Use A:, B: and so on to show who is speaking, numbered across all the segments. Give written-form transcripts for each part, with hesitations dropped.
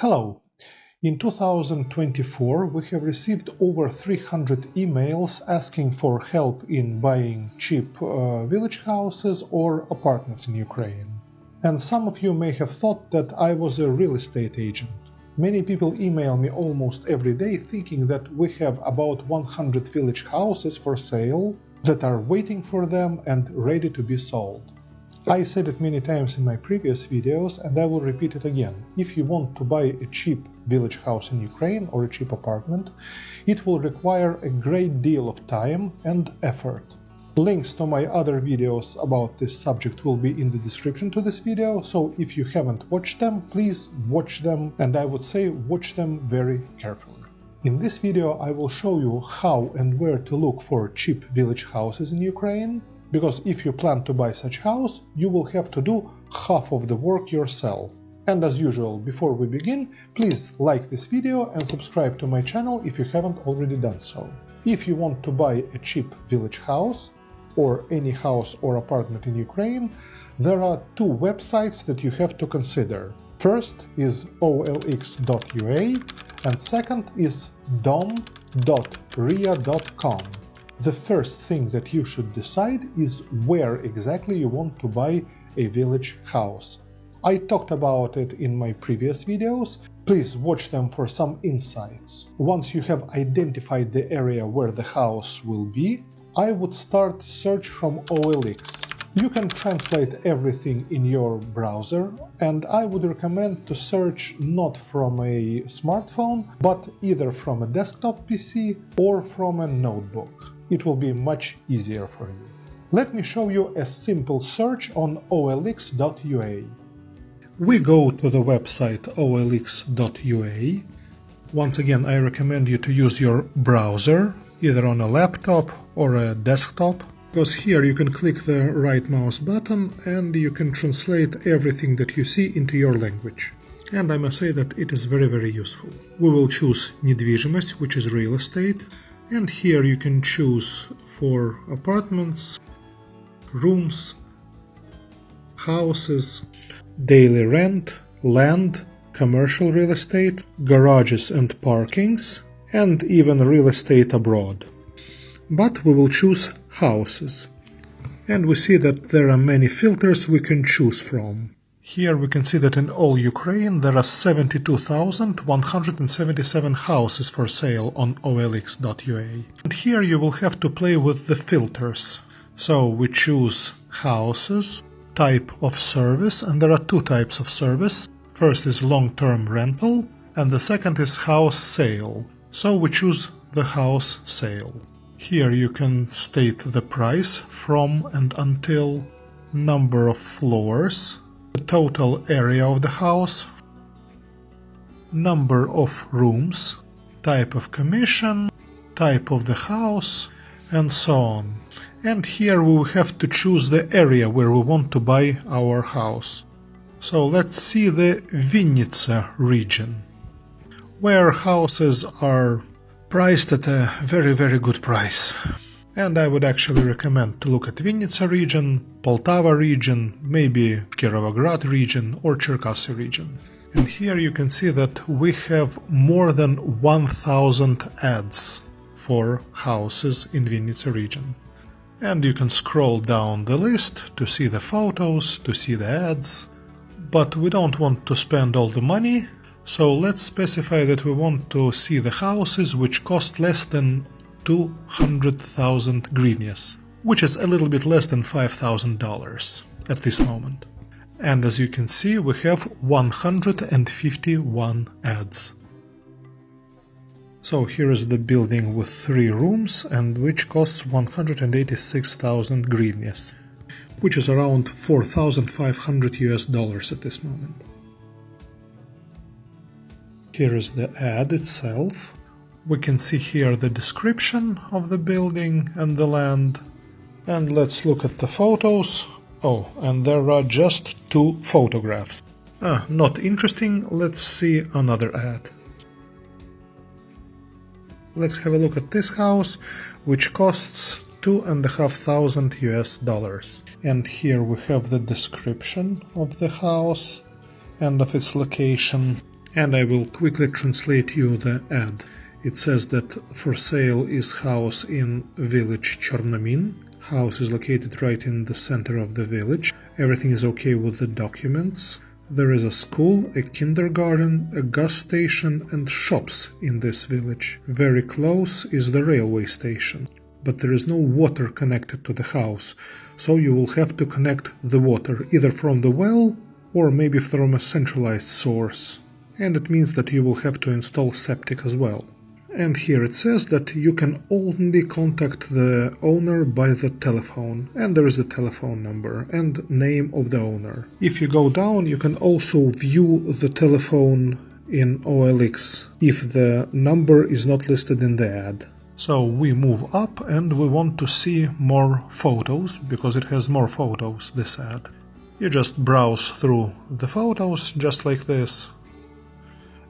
A: Hello! In 2024, we have received over 300 emails asking for help in buying cheap village houses or apartments in Ukraine. And some of you may have thought that I was a real estate agent. Many people email me almost every day thinking that we have about 100 village houses for sale that are waiting for them and ready to be sold. I said it many times in my previous videos, and I will repeat it again. If you want to buy a cheap village house in Ukraine or a cheap apartment, it will require a great deal of time and effort. Links to my other videos about this subject will be in the description to this video, so if you haven't watched them, please watch them, and I would say watch them very carefully. In this video I will show you how and where to look for cheap village houses in Ukraine, because if you plan to buy such house, you will have to do half of the work yourself. And as usual, before we begin, please like this video and subscribe to my channel if you haven't already done so. If you want to buy a cheap village house, or any house or apartment in Ukraine, there are two websites that you have to consider. First is OLX.ua and second is dom.ria.com. The first thing that you should decide is where exactly you want to buy a village house. I talked about it in my previous videos. Please watch them for some insights. Once you have identified the area where the house will be, I would start search from OLX. You can translate everything in your browser, and I would recommend to search not from a smartphone, but either from a desktop PC or from a notebook. It will be much easier for you. Let me show you a simple search on OLX.ua. We go to the website OLX.ua. Once again, I recommend you to use your browser, either on a laptop or a desktop, because here you can click the right mouse button and you can translate everything that you see into your language. And I must say that it is very useful. We will choose недвижимость, which is real estate. And here you can choose for apartments, rooms, houses, daily rent, land, commercial real estate, garages and parkings, and even real estate abroad. But we will choose houses. And we see that there are many filters we can choose from. Here we can see that in all Ukraine there are 72,177 houses for sale on OLX.ua. And here you will have to play with the filters. So we choose houses, type of service, and there are two types of service. First is long-term rental, and the second is house sale. So we choose the house sale. Here you can state the price from and until, number of floors, the total area of the house, number of rooms, type of commission, type of the house, and so on. And here we will have to choose the area where we want to buy our house. So let's see the Vinnytsia region, where houses are priced at a very good price. And I would actually recommend to look at Vinnytsia region, Poltava region, maybe Kirovograd region or Cherkasy region. And here you can see that we have more than 1,000 ads for houses in Vinnytsia region. And you can scroll down the list to see the photos, to see the ads. But we don't want to spend all the money, so let's specify that we want to see the houses which cost less than 200,000 hryvnias, which is a little bit less than $5,000 at this moment. And as you can see, we have 151 ads. So here is the building with 3 rooms and which costs 186,000 hryvnias, which is around $4,500 at this moment. Here is the ad itself. We can see here the description of the building and the land. And let's look at the photos. Oh, and there are just 2 photographs. Not interesting. Let's see another ad. Let's have a look at this house, which costs $2,500. And here we have the description of the house and of its location. And I will quickly translate you the ad. It says that for sale is house in village Chernomyn. House is located right in the center of the village. Everything is okay with the documents. There is a school, a kindergarten, a gas station and shops in this village. Very close is the railway station. But there is no water connected to the house, so you will have to connect the water either from the well or maybe from a centralized source. And it means that you will have to install septic as well. And here it says that you can only contact the owner by the telephone, and there is the telephone number and name of the owner. If you go down, you can also view the telephone in OLX if the number is not listed in the ad. So we move up and we want to see more photos, because it has more photos, this ad. You just browse through the photos just like this.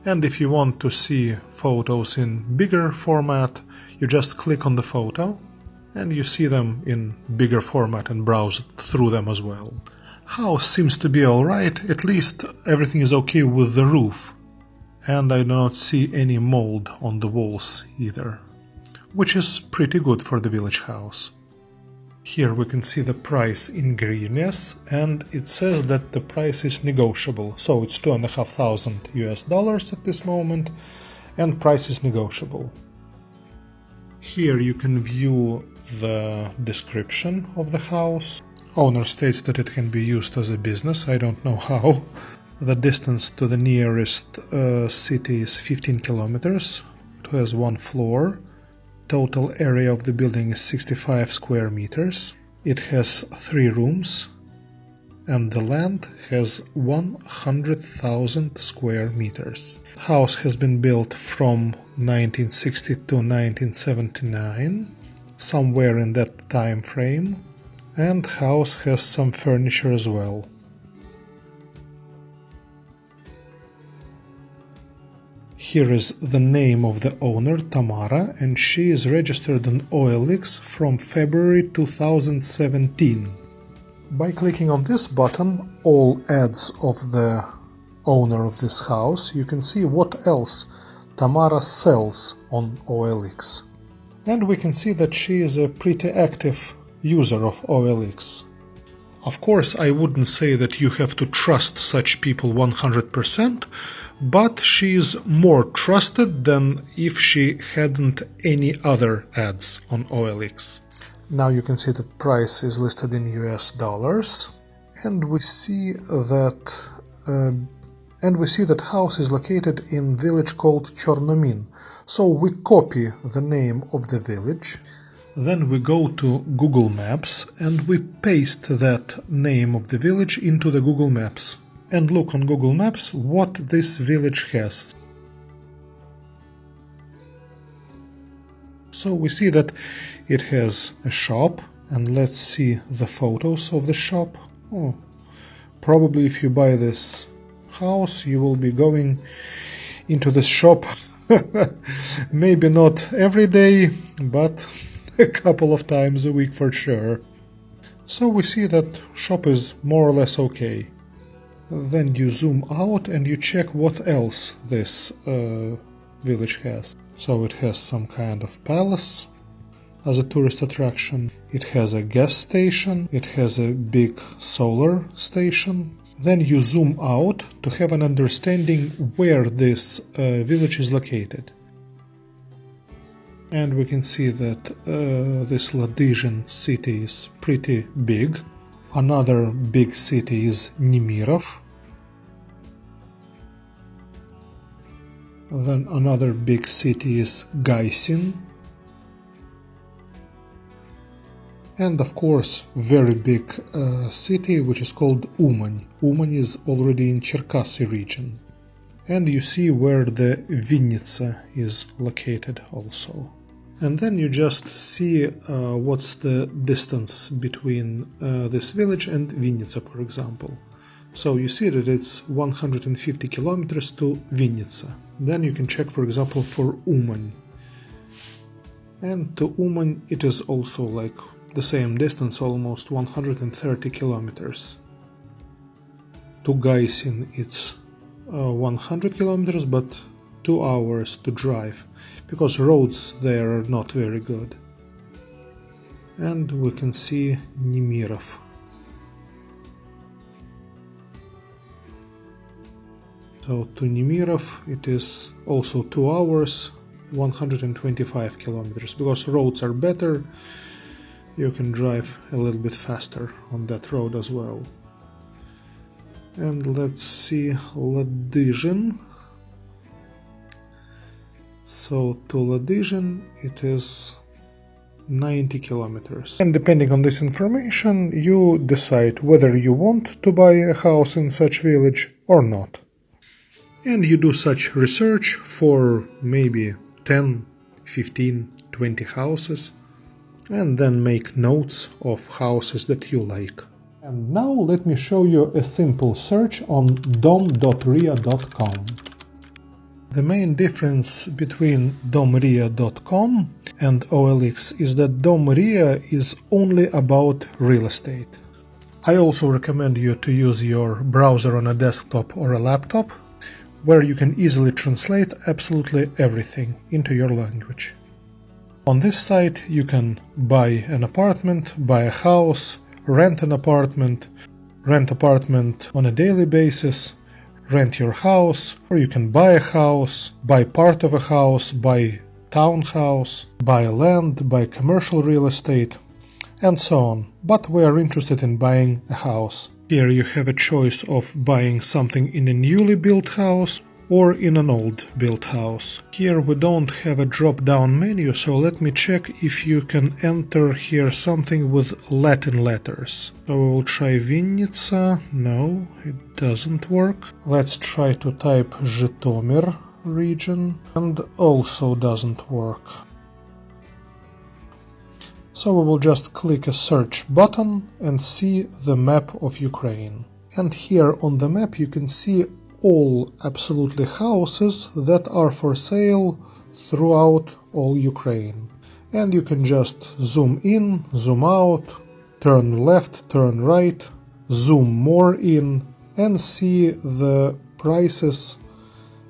A: And if you want to see photos in bigger format, you just click on the photo and you see them in bigger format and browse through them as well. House seems to be alright, at least everything is okay with the roof. And I do not see any mold on the walls either, which is pretty good for the village house. Here we can see the price in hryvnias, and it says that the price is negotiable. So it's $2,500 at this moment, and price is negotiable. Here you can view the description of the house. Owner states that it can be used as a business, I don't know how. The distance to the nearest city is 15 kilometers. It has one floor. Total area of the building is 65 square meters. It has 3 rooms, and the land has 100,000 square meters. House has been built from 1960 to 1979, somewhere in that time frame, and house has some furniture as well. Here is the name of the owner, Tamara, and she is registered on OLX from February 2017. By clicking on this button, all ads of the owner of this house, you can see what else Tamara sells on OLX. And we can see that she is a pretty active user of OLX. Of course, I wouldn't say that you have to trust such people 100%, but she is more trusted than if she hadn't any other ads on OLX. Now you can see that price is listed in US dollars, and we see that house is located in village called Chernomyn. So we copy the name of the village. Then we go to Google Maps and we paste that name of the village into the Google Maps and look on Google Maps what this village has. So we see that it has a shop, and let's see the photos of the shop. Oh, probably if you buy this house you will be going into this shop maybe not every day, but a couple of times a week for sure. So we see that shop is more or less okay. Then you zoom out and you check what else this village has. So it has some kind of palace as a tourist attraction. It has a gas station. It has a big solar station. Then you zoom out to have an understanding where this village is located. And we can see that this Ladizhin city is pretty big. Another big city is Nemirov. Then another big city is Gaisin. And of course, very big city which is called Umань. Umань is already in Cherkasy region. And you see where the Vinnytsia is located also. And then you just see what's the distance between this village and Vinnytsia, for example. So you see that it's 150 kilometers to Vinnytsia. Then you can check, for example, for Umань. And to Umань it is also like the same distance, almost 130 kilometers. To Gaisin it's 100 kilometers, but 2 hours to drive, because roads there are not very good. And we can see Nemirov. So to Nemirov it is also 2 hours, 125 kilometers. Because roads are better, you can drive a little bit faster on that road as well. And let's see Ladizhin. So to Ladizhin it is 90 kilometers. And depending on this information, you decide whether you want to buy a house in such village or not. And you do such research for maybe 10, 15, 20 houses, and then make notes of houses that you like. And now let me show you a simple search on dom.ria.com. The main difference between dom.ria.com and OLX is that dom.ria is only about real estate. I also recommend you to use your browser on a desktop or a laptop, where you can easily translate absolutely everything into your language. On this site you can buy an apartment, buy a house, rent an apartment, rent apartment on a daily basis, rent your house, or you can buy a house, buy part of a house, buy townhouse, buy land, buy commercial real estate, and so on. But we are interested in buying a house. Here you have a choice of buying something in a newly built house or in an old built house. Here we don't have a drop-down menu, so let me check if you can enter here something with Latin letters. So we will try Vinnytsia. No, it doesn't work. Let's try to type Zhytomyr region, and also doesn't work. So we will just click a search button and see the map of Ukraine. And here on the map you can see all absolutely houses that are for sale throughout all Ukraine. And you can just zoom in, zoom out, turn left, turn right, zoom more in, and see the prices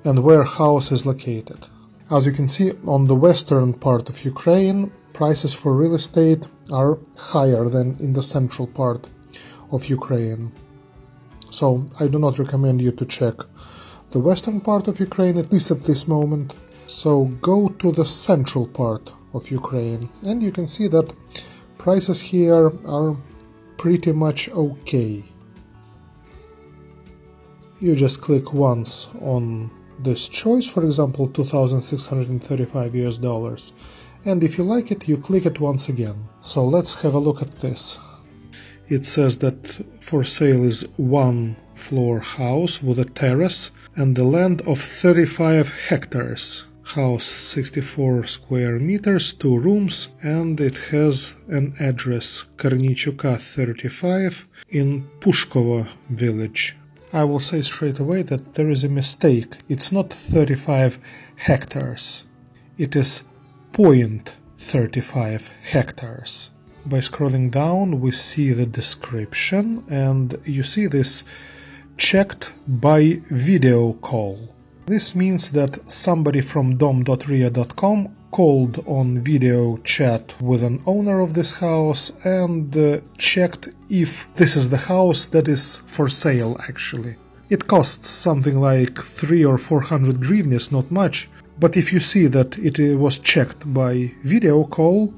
A: and where house is located. As you can see, on the western part of Ukraine, prices for real estate are higher than in the central part of Ukraine. So I do not recommend you to check the western part of Ukraine, at least at this moment. So go to the central part of Ukraine, and you can see that prices here are pretty much okay. You just click once on this choice, for example, $2,635 and if you like it, you click it once again. So let's have a look at this. It says that for sale is one floor house with a terrace and the land of 35 hectares. House 64 square meters, 2 rooms, and it has an address Kornichuka 35 in Pushkovo village. I will say straight away that there is a mistake. It's not 35 hectares. It is 0.35 hectares. By scrolling down we see the description and you see this checked by video call. This means that somebody from dom.ria.com called on video chat with an owner of this house and checked if this is the house that is for sale actually. It costs something like 300 or 400 hryvnias, not much, but if you see that it was checked by video call,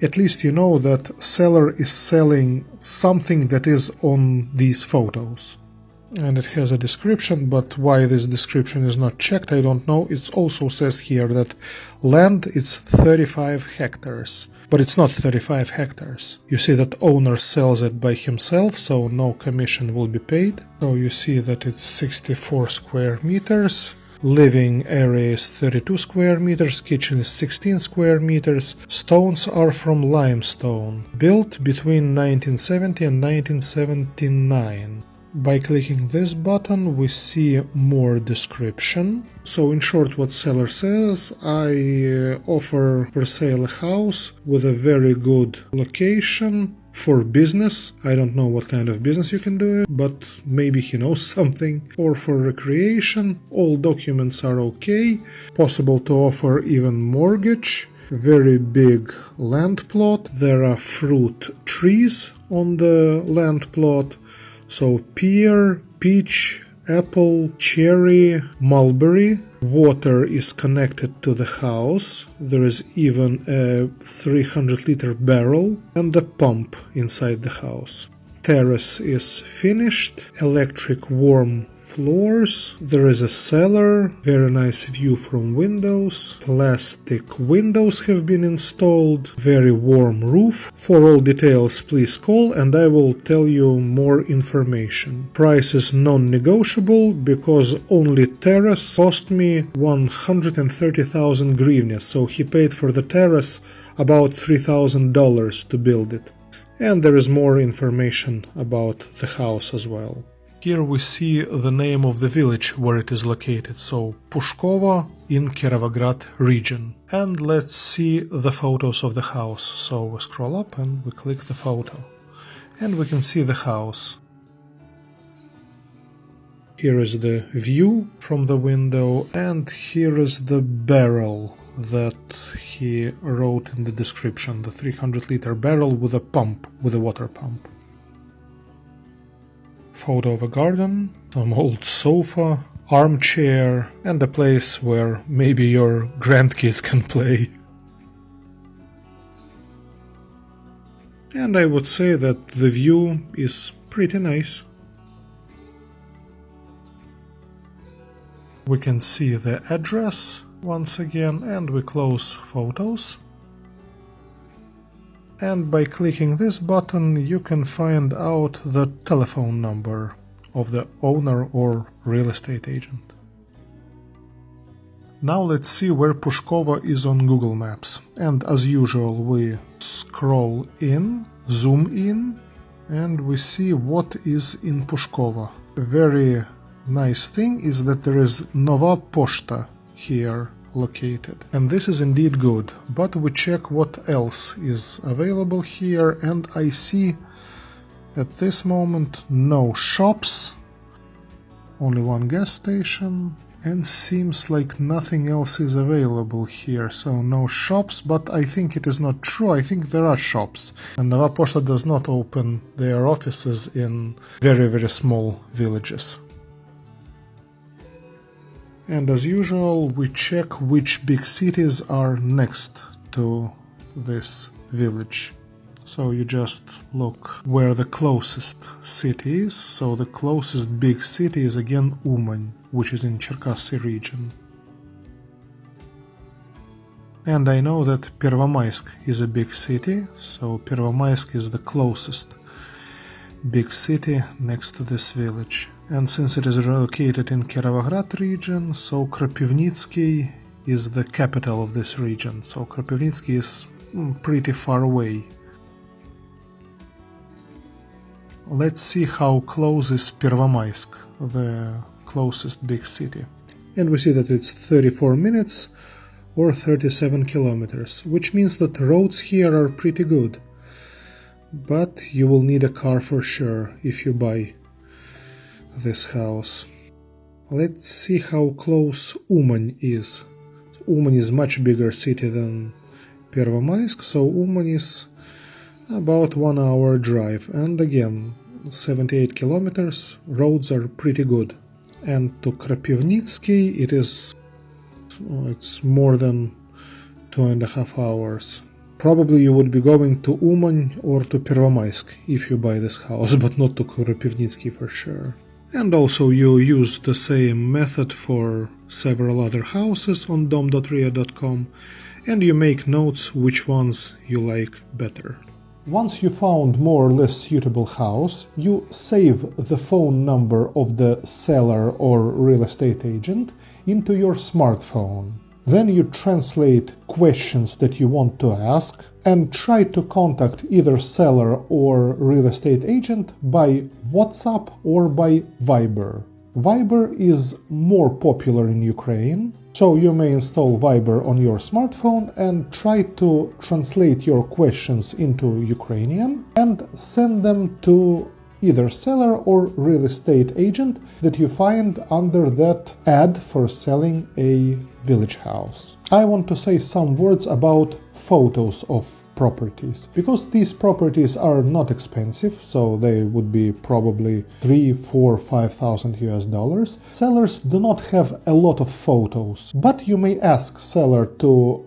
A: at least you know that seller is selling something that is on these photos. And it has a description, but why this description is not checked, I don't know. It also says here that land is 35 hectares, but it's not 35 hectares. You see that owner sells it by himself, so no commission will be paid. So you see that it's 64 square meters. Living area is 32 square meters, kitchen is 16 square meters, stones are from limestone, built between 1970 and 1979. By clicking this button, we see more description. So in short, what seller says, I offer for sale a house with a very good location for business. I don't know what kind of business you can do, but maybe he knows something. Or for recreation, all documents are okay. Possible to offer even mortgage. Very big land plot. There are fruit trees on the land plot. So pear, peach, apple, cherry, mulberry. Water is connected to the house. There is even a 300-liter barrel and a pump inside the house. Terrace is finished. Electric warm floors. There is a cellar. Very nice view from windows. Plastic windows have been installed. Very warm roof. For all details, please call and I will tell you more information. Price is non-negotiable because only terrace cost me 130,000 hryvnias, so he paid for the terrace about $3,000 to build it. And there is more information about the house as well. Here we see the name of the village where it is located, so Pushkovo in Kirovograd region. And let's see the photos of the house. So we scroll up and we click the photo. And we can see the house. Here is the view from the window, and here is the barrel that he wrote in the description, the 300-liter barrel with a pump, with a water pump. Photo of a garden, some old sofa, armchair, and a place where maybe your grandkids can play. And I would say that the view is pretty nice. We can see the address once again, and we close photos. And by clicking this button you can find out the telephone number of the owner or real estate agent. Now let's see where Pushkovo is on Google Maps. And as usual we scroll in, zoom in, and we see what is in Pushkovo. A very nice thing is that there is Nova Poshta here located, and this is indeed good, but we check what else is available here, and I see at this moment no shops, only one gas station, and seems like nothing else is available here. So no shops, but I think it is not true. I think there are shops, and Nova Poshta does not open their offices in very small villages. And as usual, we check which big cities are next to this village. So you just look where the closest city is. So the closest big city is again Umань, which is in Cherkasy region. And I know that Pervomaisk is a big city, so Pervomaisk is the closest big city next to this village. And since it is located in Kirovograd region, so Kropivnitsky is the capital of this region. So Kropivnitsky is pretty far away. Let's see how close is Pervomaisk, the closest big city. And we see that it's 34 minutes or 37 kilometers, which means that roads here are pretty good. But you will need a car for sure if you buy this house. Let's see how close Umань is. Umань is much bigger city than Pervomaisk, so Umань is about 1 hour drive, and again 78 kilometers, roads are pretty good. And to Kropivnitsky it's more than 2.5 hours. Probably you would be going to Umань or to Pervomaisk if you buy this house, but not to Kropivnitsky for sure. And also you use the same method for several other houses on dom.ria.com, and you make notes which ones you like better. Once you found more or less suitable house, you save the phone number of the seller or real estate agent into your smartphone. Then you translate questions that you want to ask and try to contact either seller or real estate agent by WhatsApp or by Viber. Viber is more popular in Ukraine, so you may install Viber on your smartphone and try to translate your questions into Ukrainian and send them to either seller or real estate agent that you find under that ad for selling a village house. I want to say some words about photos of properties, because these properties are not expensive, so they would be probably $3,000, $4,000, $5,000 US. Sellers do not have a lot of photos, but you may ask seller to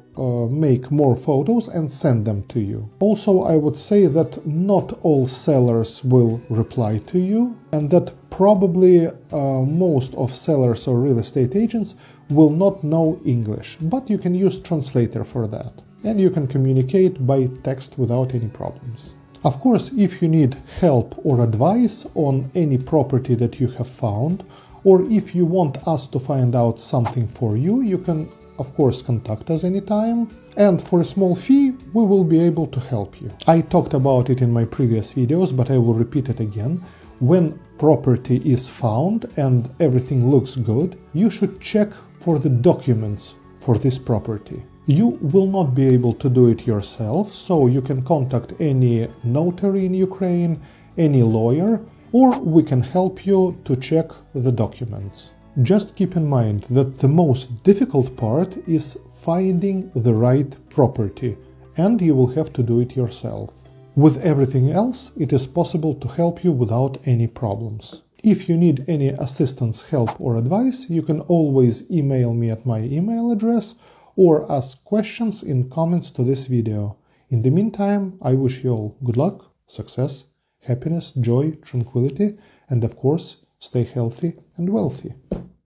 A: make more photos and send them to you. Also, I would say that not all sellers will reply to you, and that probably most of sellers or real estate agents will not know English, but you can use translator for that, and you can communicate by text without any problems. Of course, if you need help or advice on any property that you have found, or if you want us to find out something for you, you can of course contact us anytime, and for a small fee we will be able to help you. I talked about it in my previous videos, but I will repeat it again. When property is found and everything looks good, you should check for the documents for this property. You will not be able to do it yourself, so you can contact any notary in Ukraine, any lawyer, or we can help you to check the documents. Just keep in mind that the most difficult part is finding the right property, and you will have to do it yourself. With everything else, it is possible to help you without any problems. If you need any assistance, help, or advice, you can always email me at my email address or ask questions in comments to this video. In the meantime, I wish you all good luck, success, happiness, joy, tranquility, and of course, stay healthy and wealthy.